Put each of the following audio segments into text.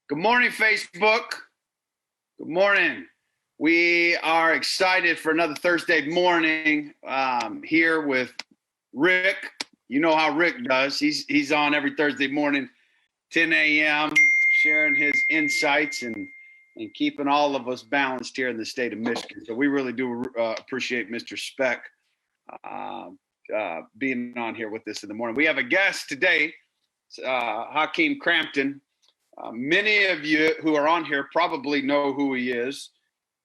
Good morning, Facebook. Good morning. We are excited for another Thursday morning here with Rick. You know how Rick does. He's on every Thursday morning, 10 a.m., sharing his insights and keeping all of us balanced here in the state of Michigan. So we really do appreciate Mr. Speck being on here with us in the morning. We have a guest today, Hakim Crampton. Many of you who are on here probably know who he is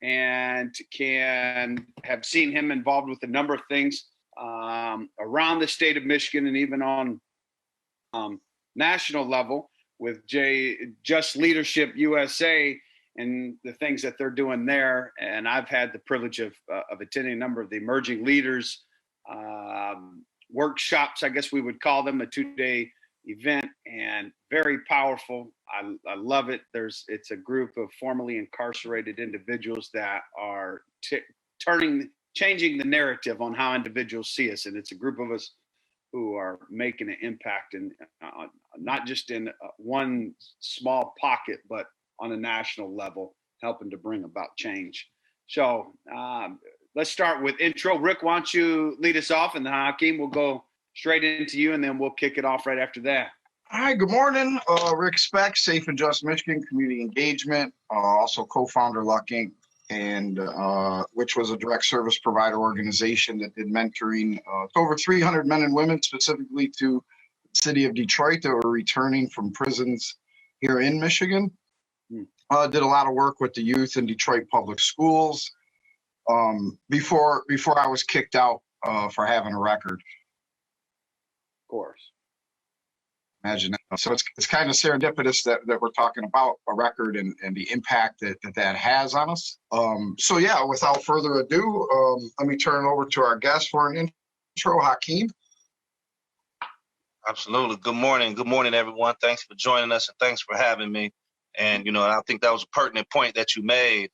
and can have seen him involved with a number of things around the state of Michigan and even on national level with JustLeadershipUSA and the things that they're doing there. And I've had the privilege of attending a number of the emerging leaders workshops, I guess we would call them, a 2-day event, and very powerful. I love it. It's a group of formerly incarcerated individuals that are changing the narrative on how individuals see us, and it's a group of us who are making an impact, and not just in one small pocket, but on a national level, helping to bring about change. So let's start with intro. Rick, why don't you lead us off, and then Hakim will go straight into you, and then we'll kick it off right after that. Hi, good morning. Rick Speck, Safe and Just Michigan Community Engagement, also co-founder Luck Inc., and which was a direct service provider organization that did mentoring to over 300 men and women, specifically to the city of Detroit that were returning from prisons here in Michigan. Did a lot of work with the youth in Detroit public schools before I was kicked out for having a record. Of course. Imagine that. So it's kind of serendipitous that we're talking about a record and the impact that has on us. So yeah, without further ado, let me turn it over to our guest for an intro, Hakim. Absolutely. Good morning. Good morning, everyone. Thanks for joining us and thanks for having me. And, I think that was a pertinent point that you made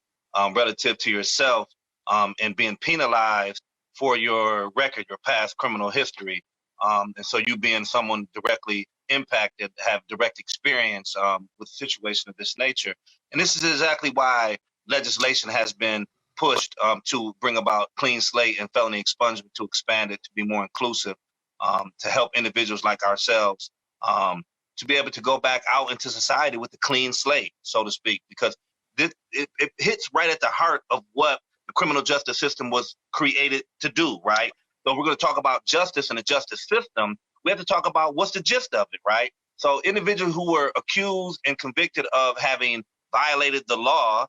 relative to yourself and being penalized for your record, your past criminal history. And so you being someone directly impacted, have direct experience with a situation of this nature. And this is exactly why legislation has been pushed to bring about clean slate and felony expungement, to expand it to be more inclusive, to help individuals like ourselves to be able to go back out into society with a clean slate, so to speak, because it hits right at the heart of what the criminal justice system was created to do, right? So we're going to talk about justice and the justice system. We have to talk about what's the gist of it, right? So individuals who were accused and convicted of having violated the law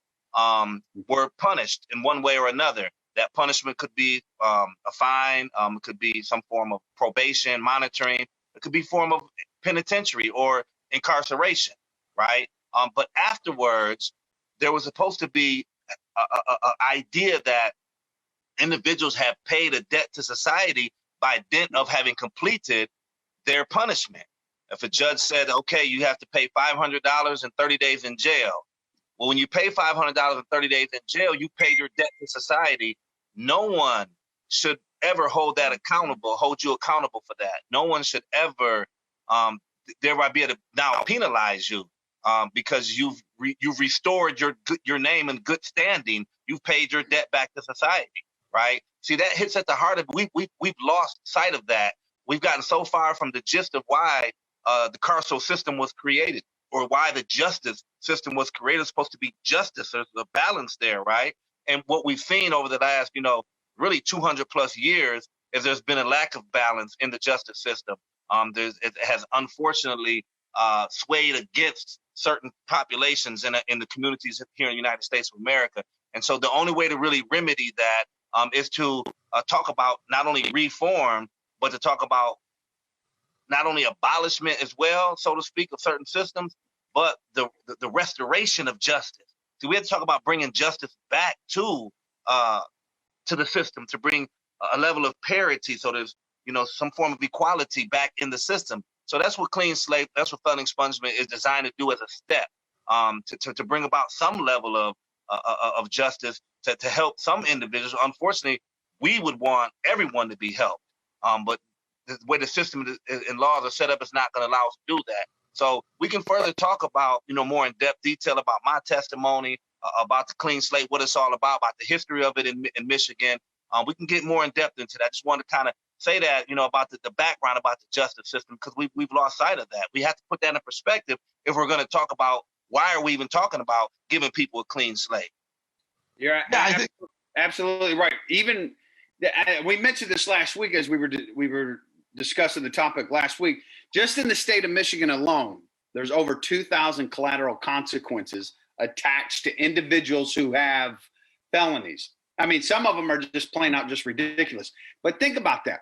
were punished in one way or another. That punishment could be a fine, it could be some form of probation, monitoring, it could be form of penitentiary or incarceration, right? But afterwards, there was supposed to be an idea that individuals have paid a debt to society by dint of having completed their punishment. If a judge said, okay, you have to pay $500 and 30 days in jail. Well, when you pay $500 and 30 days in jail, you paid your debt to society. No one should ever hold you accountable for that. No one should ever thereby be able to now penalize you because you've restored your name in good standing. You've paid your debt back to society. Right? See, that hits at the heart of it. We've lost sight of that. We've gotten so far from the gist of why the carceral system was created, or why the justice system was created. It's supposed to be justice. There's a balance there, right? And what we've seen over the last, really 200 plus years is there's been a lack of balance in the justice system. It has unfortunately swayed against certain populations in the communities here in the United States of America. And so the only way to really remedy that is to talk about not only reform, but to talk about not only abolishment as well, so to speak, of certain systems, but the restoration of justice. So we have to talk about bringing justice back to the system, to bring a level of parity, so there's some form of equality back in the system. So that's what clean slate, that's what felony expungement is designed to do as a step to bring about some level of justice. To help some individuals. Unfortunately, we would want everyone to be helped, but the way the system and laws are set up is not going to allow us to do that. So we can further talk about, more in-depth detail about my testimony, about the clean slate, what it's all about the history of it in Michigan. We can get more in-depth into that. I just wanted to kind of say that, about the background about the justice system, because we've lost sight of that. We have to put that in perspective if we're going to talk about why are we even talking about giving people a clean slate. You're absolutely right. Even we mentioned this last week as we were discussing the topic last week. Just in the state of Michigan alone, there's over 2,000 collateral consequences attached to individuals who have felonies. I mean, some of them are just plain out just ridiculous. But think about that.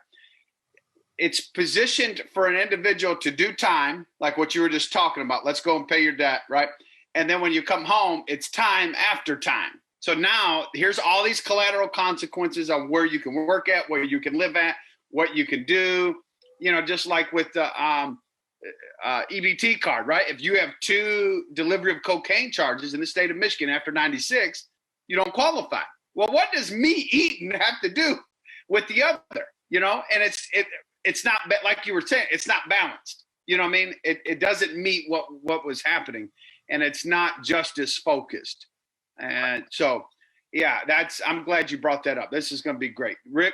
It's positioned for an individual to do time, like what you were just talking about. Let's go and pay your debt, right? And then when you come home, it's time after time. So now here's all these collateral consequences of where you can work at, where you can live at, what you can do, just like with the EBT card, right? If you have 2 delivery of cocaine charges in the state of Michigan after 96, you don't qualify. Well, what does me eating have to do with the other, And it's not, like you were saying, it's not balanced. You know what I mean? It doesn't meet what was happening, and it's not justice focused. And so, yeah, I'm glad you brought that up. This is going to be great. Rick?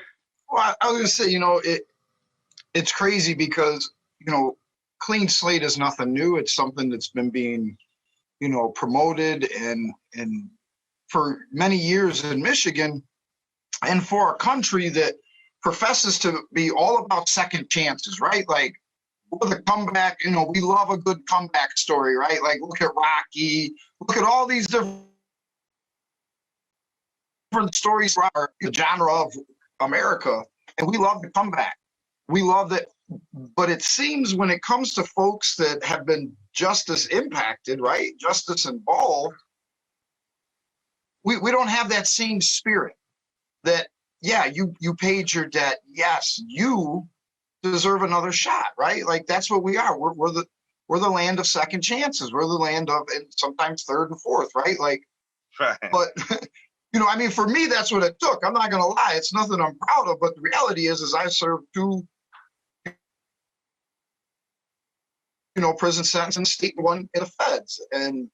Well, I was going to say, it's crazy because, clean slate is nothing new. It's something that's been being, promoted and for many years in Michigan, and for a country that professes to be all about second chances, right? Like, with a comeback, we love a good comeback story, right? Like, look at Rocky, look at all these different stories are the genre of America, and we love the comeback. We love that, but it seems when it comes to folks that have been justice impacted, right? Justice involved, we don't have that same spirit that, yeah, you paid your debt. Yes, you deserve another shot, right? Like, that's what we are. We're the land of second chances. We're the land of, and sometimes third and fourth, right? Like, right. But for me, that's what it took. I'm not going to lie. It's nothing I'm proud of, but the reality is I served 2, prison sentences in the state and 1 in the feds. And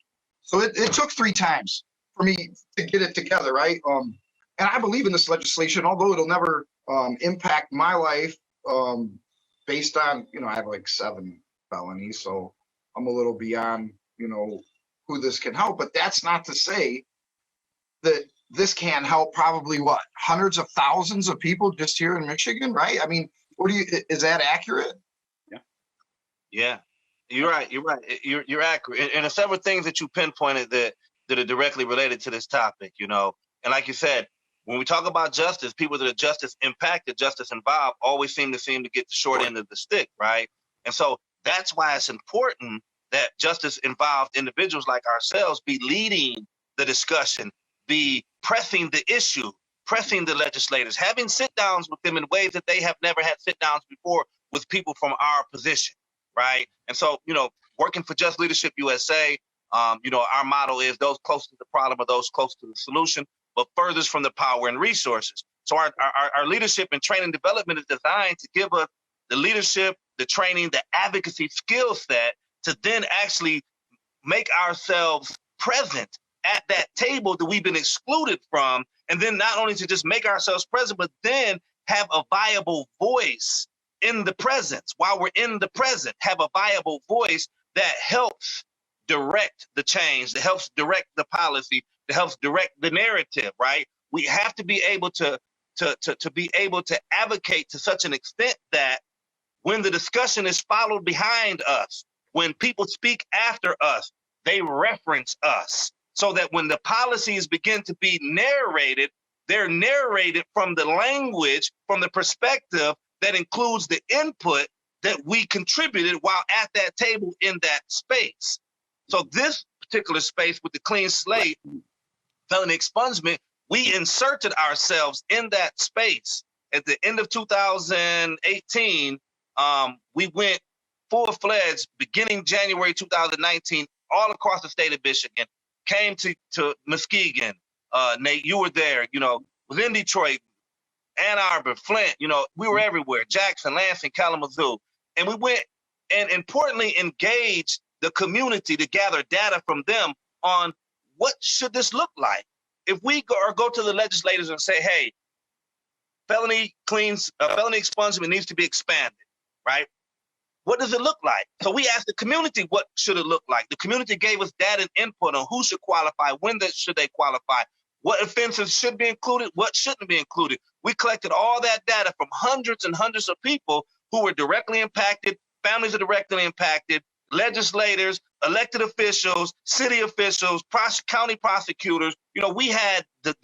so it took 3 times for me to get it together, right? And I believe in this legislation, although it'll never impact my life based on, I have like 7 felonies, so I'm a little beyond, who this can help. But that's not to say that this can help probably hundreds of thousands of people just here in Michigan, right? I mean, is that accurate? Yeah, you're right. You're accurate. And there's several things that you pinpointed that are directly related to this topic, And like you said, when we talk about justice, people that are justice impacted, justice involved, always seem to get the short end of the stick, right? And so that's why it's important that justice involved individuals like ourselves be leading the discussion, be pressing the issue, pressing the legislators, having sit downs with them in ways that they have never had sit downs before with people from our position, right? And so, working for Just Leadership USA, our motto is those close to the problem are those close to the solution, but furthest from the power and resources. So our leadership and training development is designed to give us the leadership, the training, the advocacy skill set to then actually make ourselves present at that table that we've been excluded from, and then not only to just make ourselves present, but then have a viable voice in the presence. While we're in the present, have a viable voice that helps direct the change, that helps direct the policy, that helps direct the narrative, right? We have to be able to be able to advocate to such an extent that when the discussion is followed behind us, when people speak after us, they reference us. So that when the policies begin to be narrated, they're narrated from the language, from the perspective that includes the input that we contributed while at that table in that space. So this particular space with the clean slate, felony expungement, we inserted ourselves in that space. At the end of 2018, we went full-fledged, beginning January 2019, all across the state of Michigan. Came to Muskegon. Nate, you were there, within Detroit, Ann Arbor, Flint, we were everywhere, Jackson, Lansing, Kalamazoo. And we went and importantly, engage the community to gather data from them on what should this look like. If we go to the legislators and say, hey, felony expungement needs to be expanded, right? What does it look like? So we asked the community, what should it look like? The community gave us data and input on who should qualify, when should they qualify, what offenses should be included, what shouldn't be included. We collected all that data from hundreds and hundreds of people who were directly impacted, families are directly impacted, legislators, elected officials, city officials, county prosecutors. You know, we had the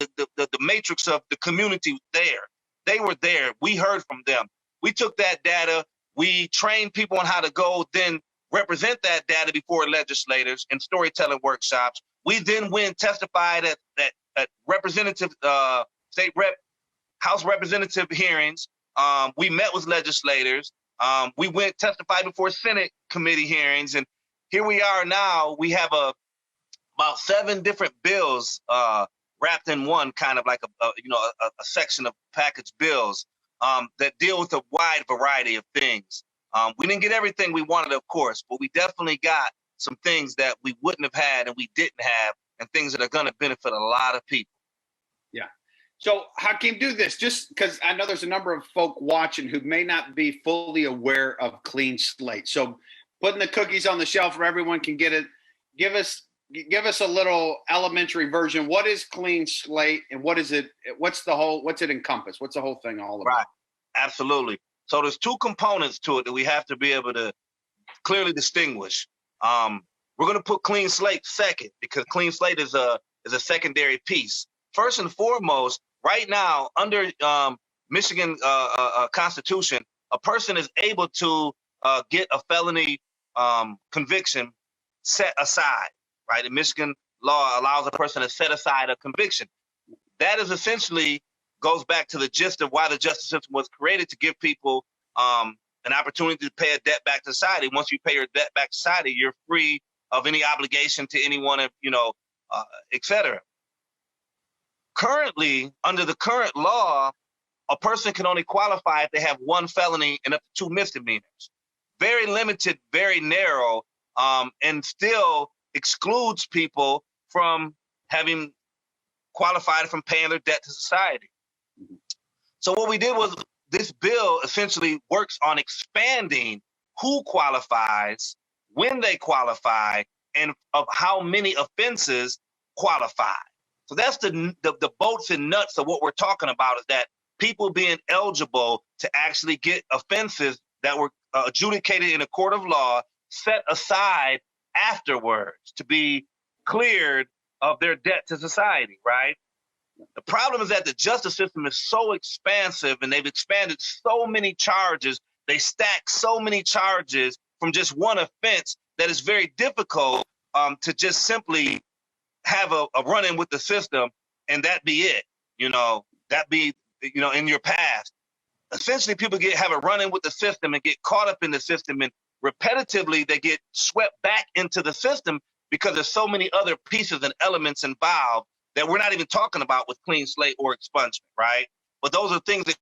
matrix of the community there. They were there. We heard from them. We took that data. We trained people on how to go then represent that data before legislators in storytelling workshops. We then went testified at representative, state rep, House representative hearings. We met with legislators. We went testified before Senate committee hearings. And here we are now. We have about 7 different bills wrapped in one, kind of like a section of packaged bills that deal with a wide variety of things. We didn't get everything we wanted, of course, but we definitely got some things that we wouldn't have had and we didn't have, and things that are going to benefit a lot of people. Yeah. So Hakim, do this just because I know there's a number of folk watching who may not be fully aware of Clean Slate. So putting the cookies on the shelf where everyone can get it. Give us a little elementary version. What is Clean Slate and what is it? What's it encompass? What's the whole thing all about? Right. Absolutely. So there's 2 components to it that we have to be able to clearly distinguish. We're going to put Clean Slate second because Clean Slate is a secondary piece. First and foremost, right now under Michigan Constitution, a person is able to get a felony conviction set aside. Right, and Michigan law allows a person to set aside a conviction. That is essentially goes back to the gist of why the justice system was created, to give people an opportunity to pay a debt back to society. Once you pay your debt back to society, you're free of any obligation to anyone, et cetera. Currently, under the current law, a person can only qualify if they have 1 felony and up to 2 misdemeanors. Very limited, very narrow, and still excludes people from having qualified from paying their debt to society. So what we did was this bill essentially works on expanding who qualifies, when they qualify, and of how many offenses qualify. So that's the bolts and nuts of what we're talking about, is that people being eligible to actually get offenses that were adjudicated in a court of law set aside afterwards to be cleared of their debt to society, right? The problem is that the justice system is so expansive and they've expanded so many charges, they stack so many charges from just one offense that it's very difficult to just simply have a run-in with the system and that be it, in your past. Essentially, people have a run-in with the system and get caught up in the system, and repetitively they get swept back into the system because there's so many other pieces and elements involved that we're not even talking about with Clean Slate or expungement, right? But those are things that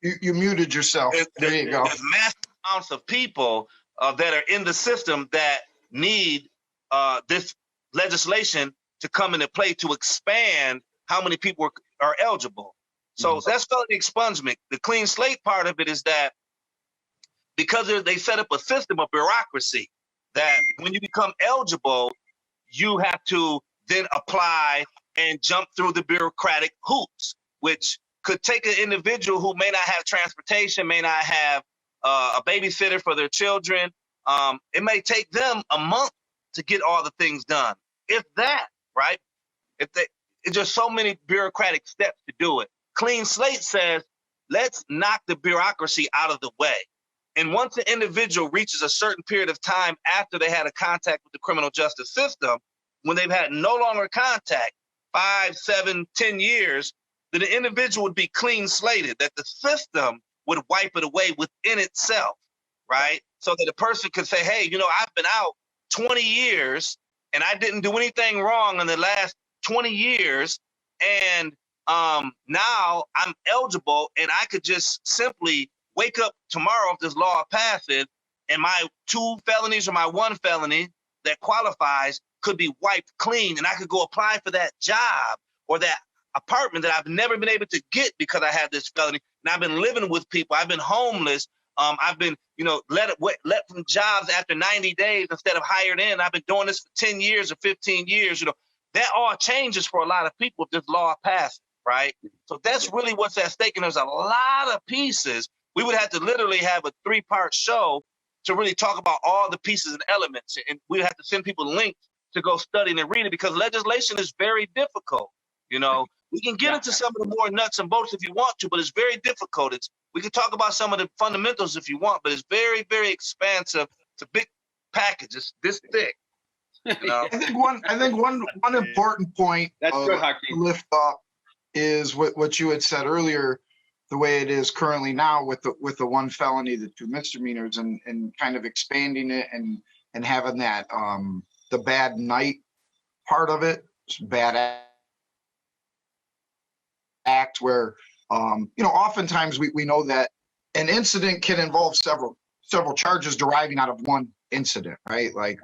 you muted yourself. There you go. There's massive amounts of people that are in the system that need this legislation to come into play to expand how many people are eligible. So that's felony expungement. The Clean Slate part of it is that because they set up a system of bureaucracy that when you become eligible, you have to then apply and jump through the bureaucratic hoops, which could take an individual who may not have transportation, may not have a babysitter for their children. It may take them a month to get all the things done, if that, right? It's just so many bureaucratic steps to do it. Clean Slate says, let's knock the bureaucracy out of the way. And once an individual reaches a certain period of time after they had a contact with the criminal justice system, when they've had no longer contact, 5, 7, 10 years, then the individual would be clean slated, that the system would wipe it away within itself, right? So that a person could say, hey, I've been out 20 years and I didn't do anything wrong in the last 20 years. And now I'm eligible, and I could just simply wake up tomorrow if this law passes, and my 2 felonies or my 1 felony that qualifies could be wiped clean, and I could go apply for that job or that apartment that I've never been able to get because I have this felony. And I've been living with people. I've been homeless. I've been, let from jobs after 90 days instead of hired in. I've been doing this for 10 years or 15 years. That all changes for a lot of people if this law passes, right? So that's really what's at stake. And there's a lot of pieces. We would have to literally have a 3-part show to really talk about all the pieces and elements. And we'd have to send people links to go study and read it, because legislation is very difficult. We can get into some of the more nuts and bolts if you want to, but it's very difficult. We can talk about some of the fundamentals if you want, but it's very, very expansive. It's a big package. It's this thick. I think one important point to lift up is what you had said earlier, the way it is currently now with the 1 felony, the 2 misdemeanors, and kind of expanding it and having that the bad night part of it, bad act, where oftentimes we know that an incident can involve several charges deriving out of 1 incident, right? Like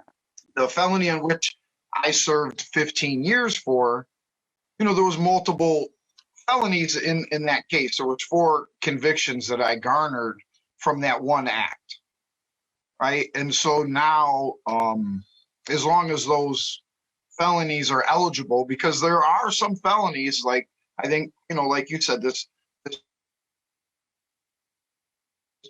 the felony in which I served 15 years for, there was multiple felonies in that case. There was 4 convictions that I garnered from that 1 act, right? And so now, as long as those felonies are eligible, because there are some felonies, like I think, like you said, this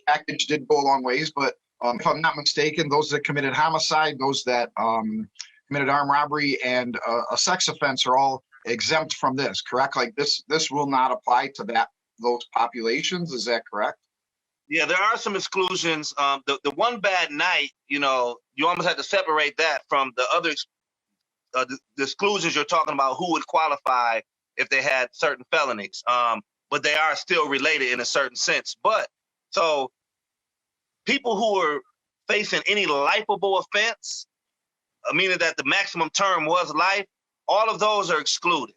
package did go a long ways, but if I'm not mistaken, those that committed homicide, those that committed armed robbery, and a sex offense are all exempt from this, correct? Like this will not apply to those populations. Is that correct? Yeah, there are some exclusions. The 1 bad night, you almost have to separate that from the other the exclusions you're talking about, who would qualify if they had certain felonies. But they are still related in a certain sense. But so people who are facing any lifeable offense, meaning that the maximum term was life, all of those are excluded.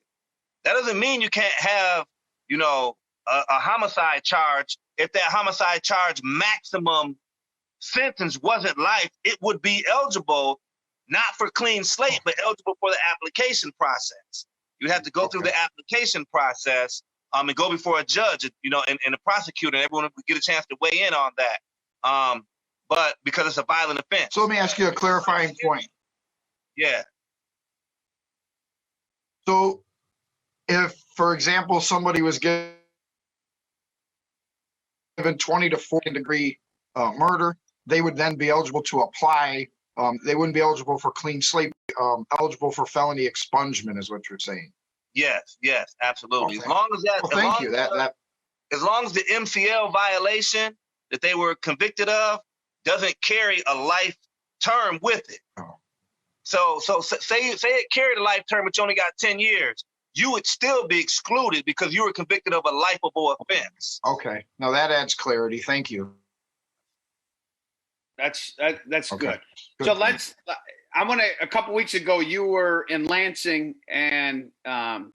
That doesn't mean you can't have, a homicide charge. If that homicide charge maximum sentence wasn't life, it would be eligible, not for clean slate, but eligible for the application process. You have to go through the application process and go before a judge, and the prosecutor, and everyone would get a chance to weigh in on that. But because it's a violent offense. So let me ask you a clarifying point. Yeah. So if, for example, somebody was given 20 to 40 degree murder, they would then be eligible to apply. They wouldn't be eligible for clean slate, eligible for felony expungement is what you're saying. Yes, absolutely. Okay. As long as that, well, thank you. As long as the MCL violation that they were convicted of doesn't carry a life term with it. Oh. So say it carried a life term, but you only got 10 years. You would still be excluded because you were convicted of a lifeable offense. Okay. Now that adds clarity. Thank you. That's Okay. Good. So a couple weeks ago, you were in Lansing and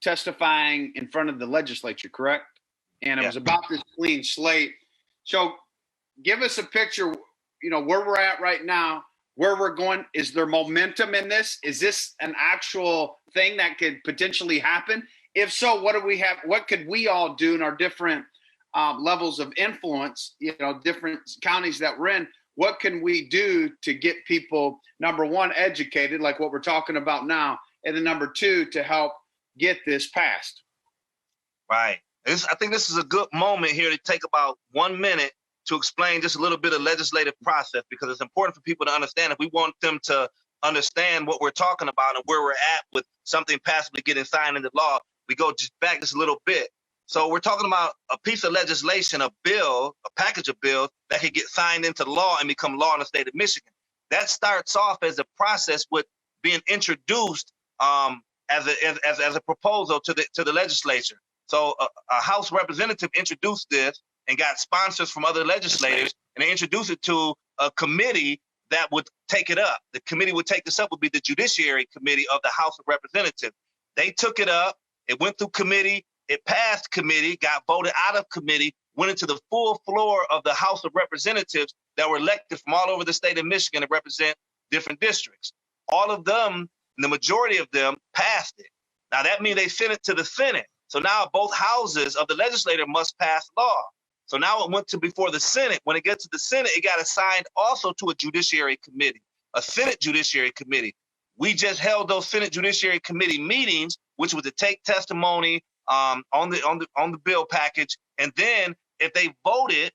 testifying in front of the legislature, correct? And it was about this clean slate. So give us a picture, where we're at right now, where we're going. Is there momentum in this? Is this an actual thing that could potentially happen? If so, what do we have? What could we all do in our different levels of influence, different counties that we're in? What can we do to get people, number 1, educated, like what we're talking about now, and then number 2, to help get this passed? Right. I think this is a good moment here to take about 1 minute to explain just a little bit of legislative process, because it's important for people to understand. If we want them to understand what we're talking about and where we're at with something passively getting signed into law, we go back just a little bit. So we're talking about a piece of legislation, a package of bills that could get signed into law and become law in the state of Michigan. That starts off as a process with being introduced as a proposal to the legislature. So a House representative introduced this and got sponsors from other legislators, and they introduced it to a committee that would take it up. The committee would take this up would be the Judiciary Committee of the House of Representatives. They took it up. It went through committee. it passed committee, got voted out of committee, went into the full floor of the House of Representatives that were elected from all over the state of Michigan to represent different districts. All of them, the majority of them, passed it. Now that means they sent it to the Senate. So now both houses of the legislature must pass law. So now it went to before the Senate. When it gets to the Senate, it got assigned also to a judiciary committee, a Senate judiciary committee. We just held those Senate judiciary committee meetings, which was to take testimony on the bill package, and then if they voted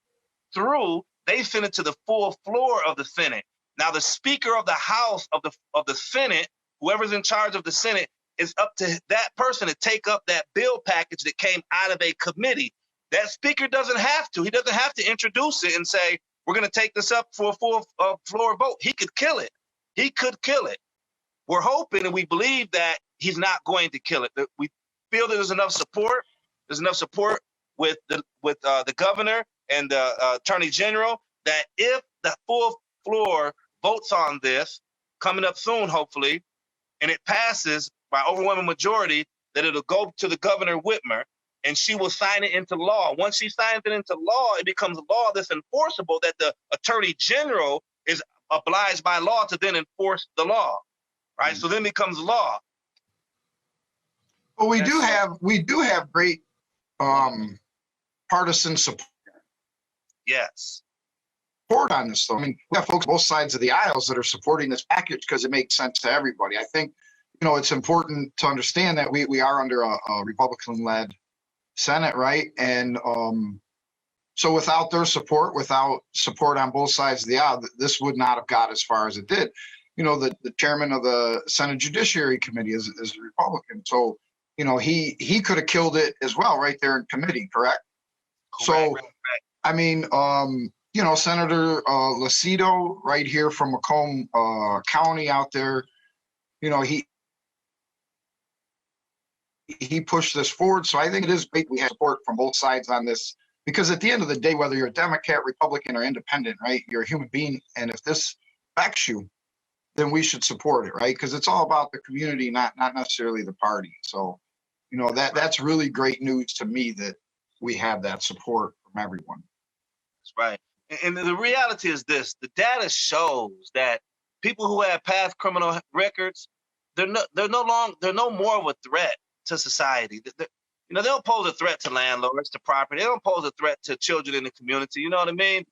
through, they sent it to the full floor of the Senate. Now the Speaker of the House of the Senate, whoever's in charge of the Senate, is up to that person to take up that bill package that came out of a committee. That Speaker doesn't have to. He doesn't have to introduce it and say, we're going to take this up for a full floor vote. He could kill it. He could kill it. We're hoping and we believe that he's not going to kill it. We feel that there's enough support. There's enough support with the governor and the attorney general that if the full floor votes on this coming up soon, hopefully, and it passes by overwhelming majority, that it'll go to the Governor Whitmer and she will sign it into law. Once she signs it into law, it becomes law that's enforceable, that the attorney general is obliged by law to then enforce the law, right? So then it becomes law. Well, we do have great partisan support. Yes. Support on this, though. I mean, we have folks on both sides of the aisles that are supporting this package because it makes sense to everybody. I think, it's important to understand that we are under a Republican-led Senate, right? And so without their support, without support on both sides of the aisle, this would not have got as far as it did. The chairman of the Senate Judiciary Committee is a Republican. So, he could have killed it as well right there in committee, correct? So, I mean, Senator Lucido right here from Macomb County out there, he pushed this forward. So I think it is great we have support from both sides on this, because at the end of the day, whether you're a Democrat, Republican, or independent, right, you're a human being. And if this affects you, then we should support it, right? Because it's all about the community, not necessarily the party. So, that's really great news to me that we have that support from everyone. That's right. And the reality is this: the data shows that people who have past criminal records, they're no more of a threat to society. They don't pose a threat to landlords, to property. They don't pose a threat to children in the community. You know what I mean?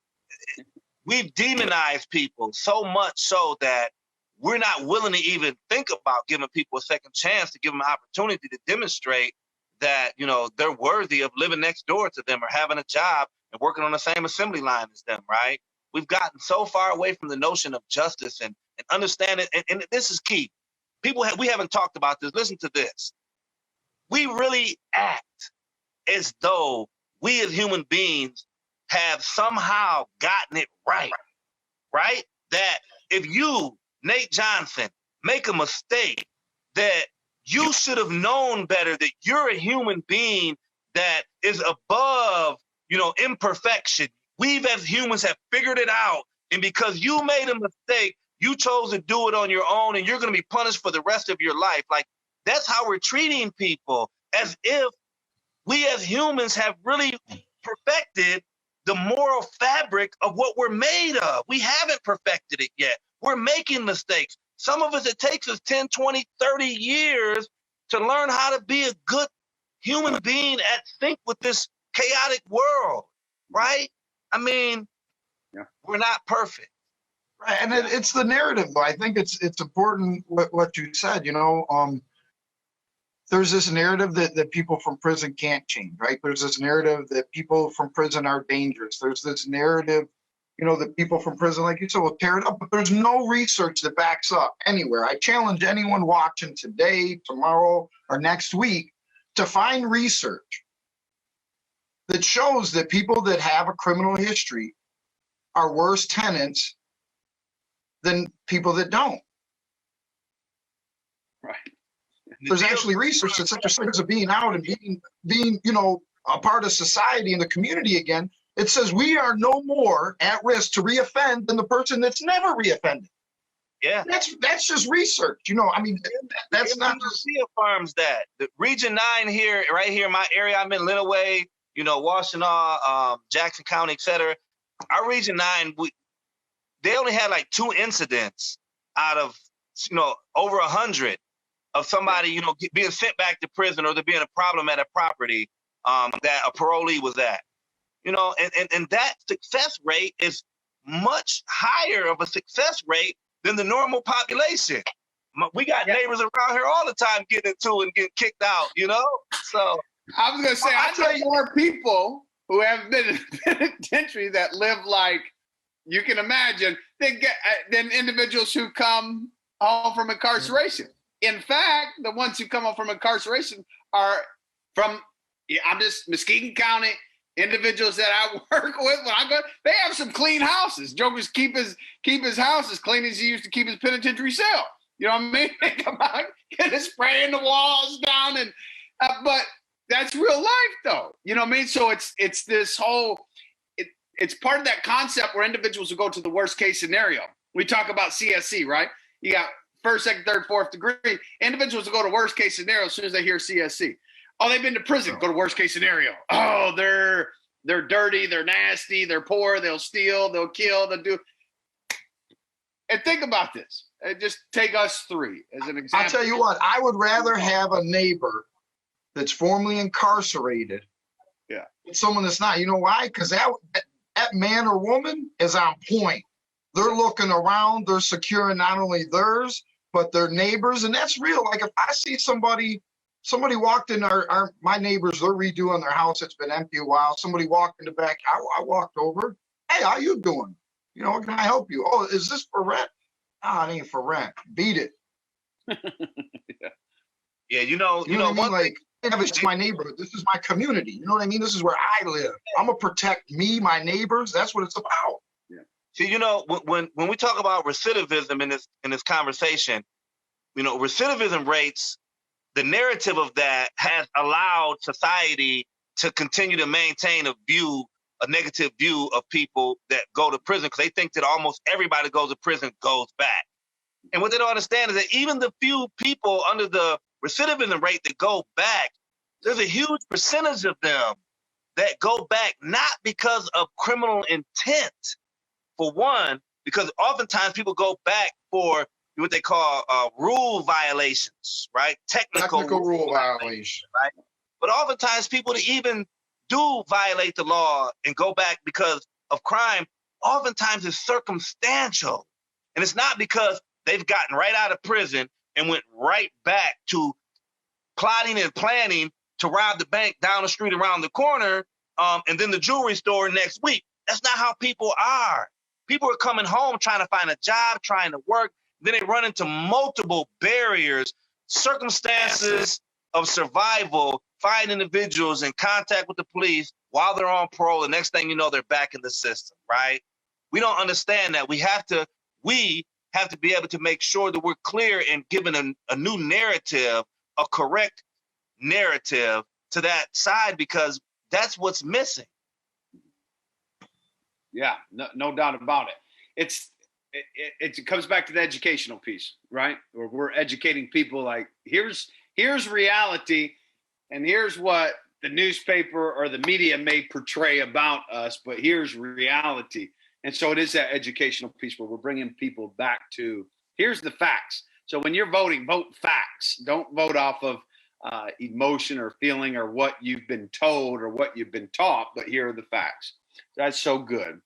We've demonized people so much so that we're not willing to even think about giving people a second chance, to give them an opportunity to demonstrate that, they're worthy of living next door to them or having a job and working on the same assembly line as them, right? We've gotten so far away from the notion of justice and understanding, and this is key. We haven't talked about this. Listen to this. We really act as though we as human beings have somehow gotten it right? That if you, Nate Johnson, make a mistake, that you should have known better, that you're a human being that is above, imperfection. We as humans have figured it out. And because you made a mistake, you chose to do it on your own, and you're going to be punished for the rest of your life. Like, that's how we're treating people, as if we as humans have really perfected the moral fabric of what we're made of. We haven't perfected it yet. We're making mistakes. Some of us, it takes us 10, 20, 30 years to learn how to be a good human being at sync with this chaotic world, right? I mean, We're not perfect. Right, and it's the narrative, though. I think it's important what you said. There's this narrative that people from prison can't change, right? There's this narrative that people from prison are dangerous. There's this narrative, that people from prison, like you said, will tear it up. But there's no research that backs up anywhere. I challenge anyone watching today, tomorrow, or next week to find research that shows that people that have a criminal history are worse tenants than people that don't. Right. There's actually research that such as being out and being a part of society and the community again. It says we are no more at risk to reoffend than the person that's never reoffended. Yeah. That's just research. You know, I mean, that's not just affirms that. The Region 9 here, right here in my area, I'm in Lenawee, you know, Washtenaw, Jackson County, et cetera. Our Region 9, they only had like 2 incidents out of, you know, over 100 of somebody, you know, being sent back to prison or there being a problem at a property that a parolee was at. You know, and that success rate is much higher of a success rate than the normal population. We got neighbors around here all the time getting into and getting kicked out, you know? So I was gonna say, I know more people who have been in penitentiary that live like you can imagine than individuals who come home from incarceration. In fact, the ones who come home from incarceration are from Muskegon County. Individuals that I work with, when I go, they have some clean houses. Jokers keep his house as clean as he used to keep his penitentiary cell. You know what I mean? They come out, get a spraying the walls down, and but that's real life, though. You know what I mean? So it's this whole. It's part of that concept where individuals will go to the worst case scenario. We talk about CSC, right? You got first, second, third, fourth degree. Individuals will go to worst case scenario as soon as they hear CSC. Oh, they've been to prison. Go to worst case scenario. Oh, they're dirty. They're nasty. They're poor. They'll steal. They'll kill. They'll do. And think about this. Just take us 3 as an example. I'll tell you what. I would rather have a neighbor that's formerly incarcerated. Yeah. Than someone that's not. You know why? Because that man or woman is on point. They're looking around. They're securing not only theirs but their neighbors, and that's real. Like if I see somebody walked in my neighbors, they're redoing their house. It's been empty a while. Somebody walked in the back. I walked over. Hey, how you doing? You know, can I help you? Oh, is this for rent? No, it ain't for rent. Beat it. Yeah, you know what I mean? Like, it's my neighborhood. This is my community. You know what I mean? This is where I live. I'm gonna protect me, my neighbors. That's what it's about. Yeah. See, you know, when we talk about recidivism in this conversation, you know, recidivism rates. The narrative of that has allowed society to continue to maintain a negative view of people that go to prison because they think that almost everybody that goes to prison goes back. And what they don't understand is that even the few people under the recidivism rate that go back, there's a huge percentage of them that go back not because of criminal intent, for one, because oftentimes people go back for what they call rule violations, right? Technical rule violation, right? But oftentimes people that even do violate the law and go back because of crime, oftentimes it's circumstantial. And it's not because they've gotten right out of prison and went right back to plotting and planning to rob the bank down the street around the corner and then the jewelry store next week. That's not how people are. People are coming home trying to find a job, trying to work. Then they run into multiple barriers, circumstances of survival, find individuals in contact with the police while they're on parole. The next thing you know, they're back in the system, right? We don't understand that. We have to be able to make sure that we're clear in giving a new narrative, a correct narrative to that side, because that's what's missing. Yeah, no doubt about it. It comes back to the educational piece, right? Where we're educating people like, here's reality, and here's what the newspaper or the media may portray about us, but here's reality. And so it is that educational piece where we're bringing people back to, here's the facts. So when you're voting, vote facts. Don't vote off of emotion or feeling or what you've been told or what you've been taught, but here are the facts. That's so good.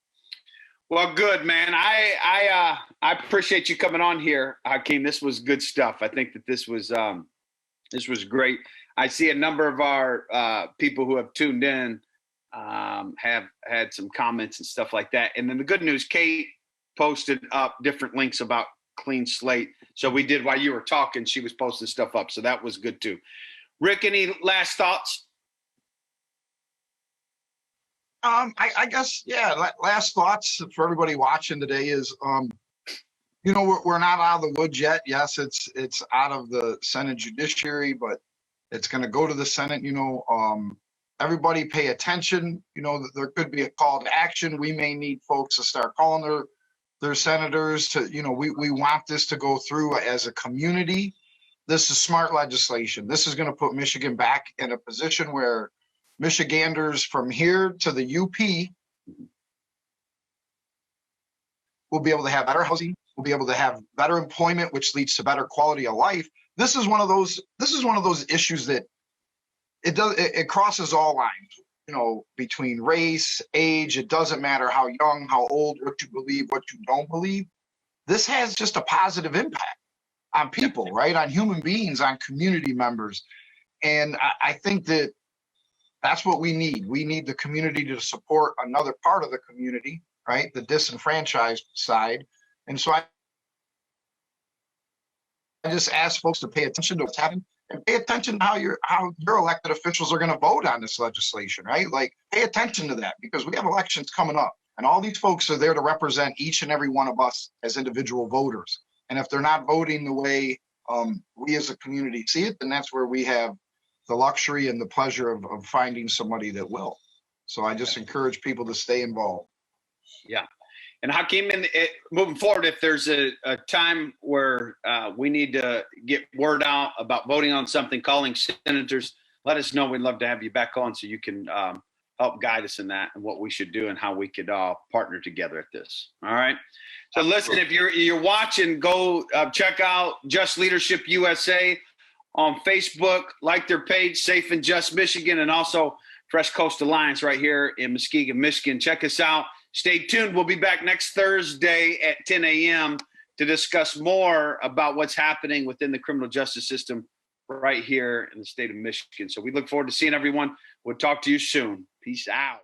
Well, good, man. I appreciate you coming on here, Hakim. This was good stuff. I think that this was great. I see a number of our people who have tuned in have had some comments and stuff like that. And then the good news, Kate posted up different links about Clean Slate. So we did, while you were talking, she was posting stuff up. So that was good too. Rick, any last thoughts? I guess, yeah, last thoughts for everybody watching today is, you know, we're not out of the woods yet. Yes, it's out of the Senate judiciary, but it's going to go to the Senate. You know, everybody pay attention. You know, there could be a call to action. We may need folks to start calling their senators to, we want this to go through as a community. This is smart legislation. This is going to put Michigan back in a position where Michiganders from here to the UP will be able to have better housing, will be able to have better employment, which leads to better quality of life. This is one of those issues that it crosses all lines, between race, age. It doesn't matter how young, how old, what you believe, what you don't believe. This has just a positive impact on people, right? On human beings, on community members. And I think that's what we need. We need the community to support another part of the community, right? The disenfranchised side. And so I just ask folks to pay attention to what's happening and pay attention to how your elected officials are going to vote on this legislation, right? Like, pay attention to that, because we have elections coming up and all these folks are there to represent each and every one of us as individual voters. And if they're not voting the way we as a community see it, then that's where we have the luxury and the pleasure of finding somebody that will. So I just encourage people to stay involved. Yeah. And Hakim, moving forward, if there's a time where we need to get word out about voting on something, calling senators, let us know. We'd love to have you back on so you can help guide us in that and what we should do and how we could partner together at this. All right. So listen, if you're watching, go check out Just Leadership USA on Facebook, like their page, Safe and Just Michigan, and also Fresh Coast Alliance right here in Muskegon, Michigan. Check us out. Stay tuned. We'll be back next Thursday at 10 a.m. to discuss more about what's happening within the criminal justice system right here in the state of Michigan. So we look forward to seeing everyone. We'll talk to you soon. Peace out.